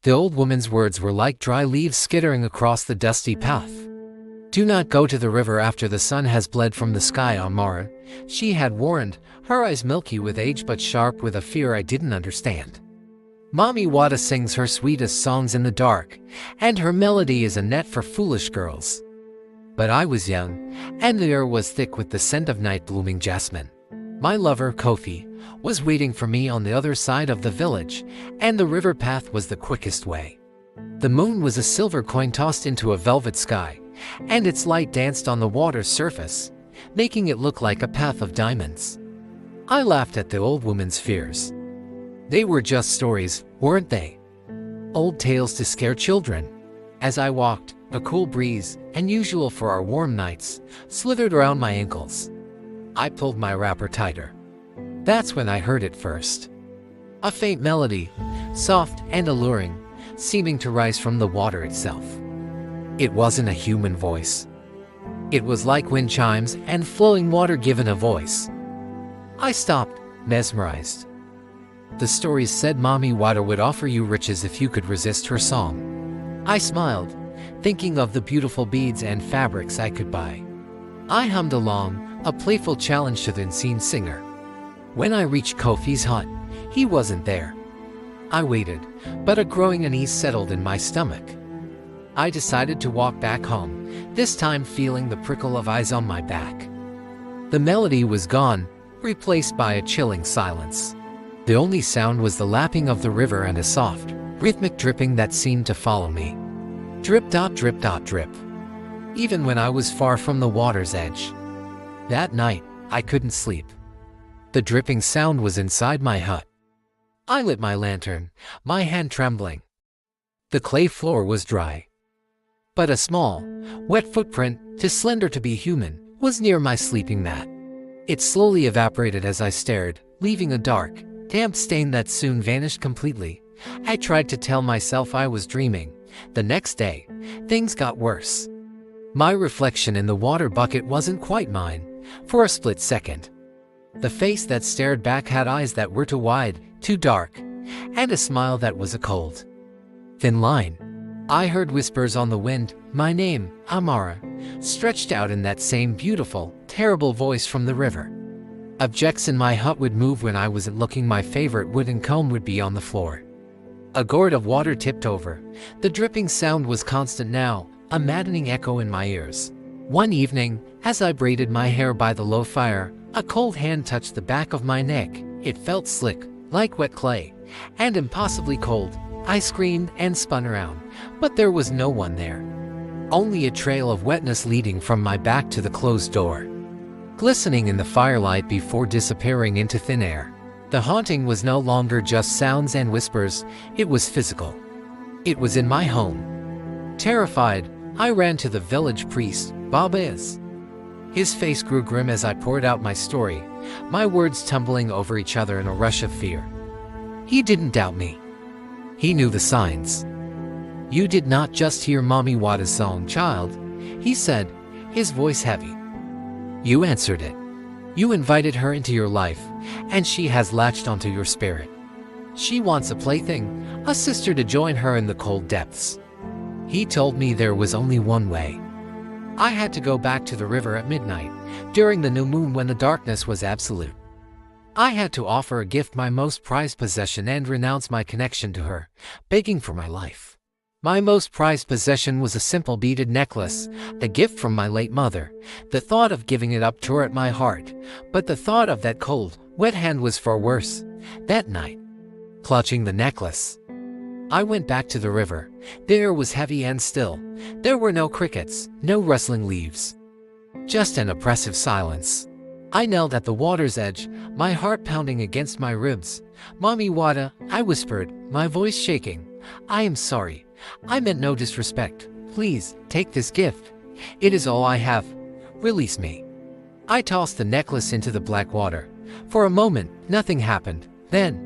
The old woman's words were like dry leaves skittering across the dusty path. "Do not go to the river after the sun has bled from the sky, Amara," she had warned, her eyes milky with age but sharp with a fear I didn't understand. Mommy Wada sings her sweetest songs in the dark, and her melody is a net for foolish girls. But I was young, and the air was thick with the scent of night-blooming jasmine. My lover, Kofi, was waiting for me on the other side of the village, and the river path was the quickest way. The moon was a silver coin tossed into a velvet sky, and its light danced on the water's surface, making it look like a path of diamonds. I laughed at the old woman's fears. They were just stories, weren't they? Old tales to scare children. As I walked, a cool breeze, unusual for our warm nights, slithered around my ankles. I pulled my wrapper tighter. That's when I heard it first. A faint melody, soft and alluring, seeming to rise from the water itself. It wasn't a human voice. It was like wind chimes and flowing water given a voice. I stopped, mesmerized. The stories said Mommy Wada would offer you riches if you could resist her song. I smiled, thinking of the beautiful beads and fabrics I could buy. I hummed along, a playful challenge to the unseen singer. When I reached Kofi's hut, he wasn't there. I waited, but a growing unease settled in my stomach. I decided to walk back home, this time feeling the prickle of eyes on my back. The melody was gone, replaced by a chilling silence. The only sound was the lapping of the river and a soft, rhythmic dripping that seemed to follow me. Drip dot drip dot drip. Even when I was far from the water's edge. That night, I couldn't sleep. The dripping sound was inside my hut. I lit my lantern, my hand trembling. The clay floor was dry. But a small, wet footprint, too slender to be human, was near my sleeping mat. It slowly evaporated as I stared, leaving a dark, damp stain that soon vanished completely. I tried to tell myself I was dreaming. The next day, things got worse. My reflection in the water bucket wasn't quite mine, for a split second. The face that stared back had eyes that were too wide, too dark, and a smile that was a cold, thin line. I heard whispers on the wind, my name, Amara, stretched out in that same beautiful, terrible voice from the river. Objects in my hut would move when I wasn't looking. My favorite wooden comb would be on the floor. A gourd of water tipped over. The dripping sound was constant now, a maddening echo in my ears. One evening, as I braided my hair by the low fire, a cold hand touched the back of my neck. It felt slick, like wet clay, and impossibly cold. I screamed and spun around, but there was no one there. Only a trail of wetness leading from my back to the closed door, glistening in the firelight before disappearing into thin air. The haunting was no longer just sounds and whispers, it was physical. It was in my home. Terrified, I ran to the village priest, Bathe. His face grew grim as I poured out my story, my words tumbling over each other in a rush of fear. He didn't doubt me. He knew the signs. "You did not just hear Mommy Wada's song, child," he said, his voice heavy. "You answered it. You invited her into your life, and she has latched onto your spirit. She wants a plaything, a sister to join her in the cold depths." He told me there was only one way. I had to go back to the river at midnight, during the new moon when the darkness was absolute. I had to offer a gift, my most prized possession, and renounce my connection to her, begging for my life. My most prized possession was a simple beaded necklace, a gift from my late mother. The thought of giving it up tore at my heart, but the thought of that cold, wet hand was far worse. That night, clutching the necklace, I went back to the river. The air was heavy and still. There were no crickets, no rustling leaves, just an oppressive silence. I knelt at the water's edge, my heart pounding against my ribs. "Mommy Wada," I whispered, my voice shaking, "I am sorry. I meant no disrespect. Please, take this gift. It is all I have. Release me." I tossed the necklace into the black water. For a moment, nothing happened. Then,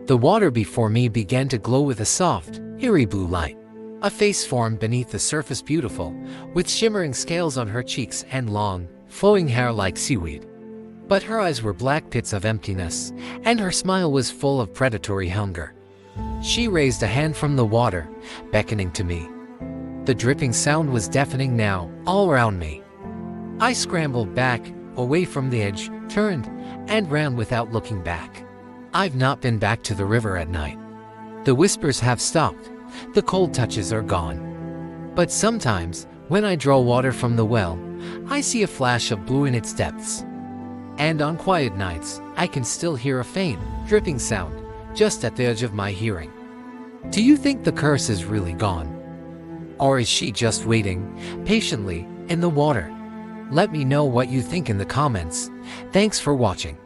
the water before me began to glow with a soft, eerie blue light. A face formed beneath the surface, beautiful, with shimmering scales on her cheeks and long, flowing hair like seaweed. But her eyes were black pits of emptiness, and her smile was full of predatory hunger. She raised a hand from the water, beckoning to me. The dripping sound was deafening now, all around me. I scrambled back, away from the edge, turned, and ran without looking back. I've not been back to the river at night. The whispers have stopped, the cold touches are gone. But sometimes, when I draw water from the well, I see a flash of blue in its depths. And on quiet nights, I can still hear a faint, dripping sound, just at the edge of my hearing. Do you think the curse is really gone? Or is she just waiting, patiently, in the water? Let me know what you think in the comments. Thanks for watching.